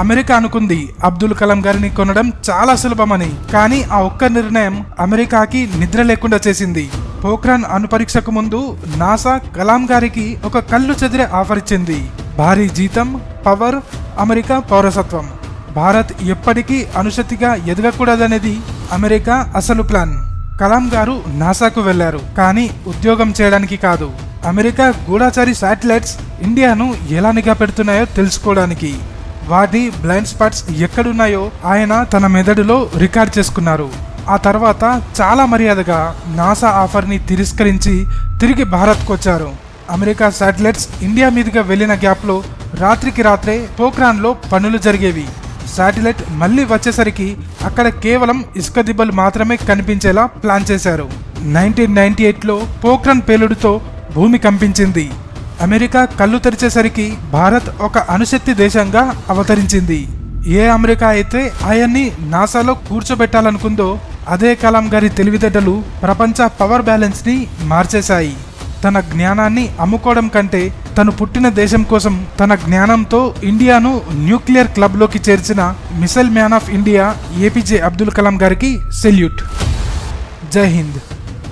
America అనుకుంది అబ్దుల్ కలాం గారిని కొనడం చాలా సులభమని. కానీ ఆ ఒక్క నిర్ణయం అమెరికాకి నిద్ర లేకుండా చేసింది. పోఖ్రాన్ అణుపరీక్షకు ముందు నాసా కలాం గారికి ఒక కళ్ళు చెదిరే ఆఫర్ ఇచ్చింది. భారీ జీతం, పవర్, అమెరికా పౌరసత్వం. భారత్ ఎప్పటికీ అణుశక్తిగా ఎదగకూడదనేది అమెరికా అసలు ప్లాన్. కలాం గారు నాసాకు వెళ్లారు, కానీ ఉద్యోగం చేయడానికి కాదు. అమెరికా గూఢచారి శాటిలైట్స్ ఇండియాను ఎలా నిఘా పెడుతున్నాయో తెలుసుకోవడానికి. వాటి బ్లైండ్ స్పాట్స్ ఎక్కడున్నాయో ఆయన తన మెదడులో రికార్డ్ చేసుకున్నారు. ఆ తర్వాత చాలా మర్యాదగా నాసా ఆఫర్ని తిరస్కరించి తిరిగి భారత్కు వచ్చారు. అమెరికా శాటిలైట్స్ ఇండియా మీదుగా వెళ్లిన గ్యాప్లో రాత్రికి రాత్రే పోఖ్రాన్లో పనులు జరిగేవి. శాటిలైట్ మళ్లీ వచ్చేసరికి అక్కడ కేవలం ఇసుక దిబ్బలు మాత్రమే కనిపించేలా ప్లాన్ చేశారు. 1998లో పోఖ్రాన్ పేలుడుతో భూమి కంపించింది. అమెరికా కళ్ళు తెరిచేసరికి భారత్ ఒక అణుశక్తి దేశంగా అవతరించింది. ఏ అమెరికా అయితే ఆయన్ని నాసాలో కూర్చోబెట్టాలనుకుందో అదే కలాం గారి తెలివితేటలు ప్రపంచ పవర్ బ్యాలెన్స్ ని మార్చేశాయి. తన జ్ఞానాన్ని అమ్ముకోవడం కంటే తను పుట్టిన దేశం కోసం తన జ్ఞానంతో ఇండియాను న్యూక్లియర్ క్లబ్లోకి చేర్చిన missile man of India APJ Abdul Kalam గారికి సెల్యూట్. జై హింద్.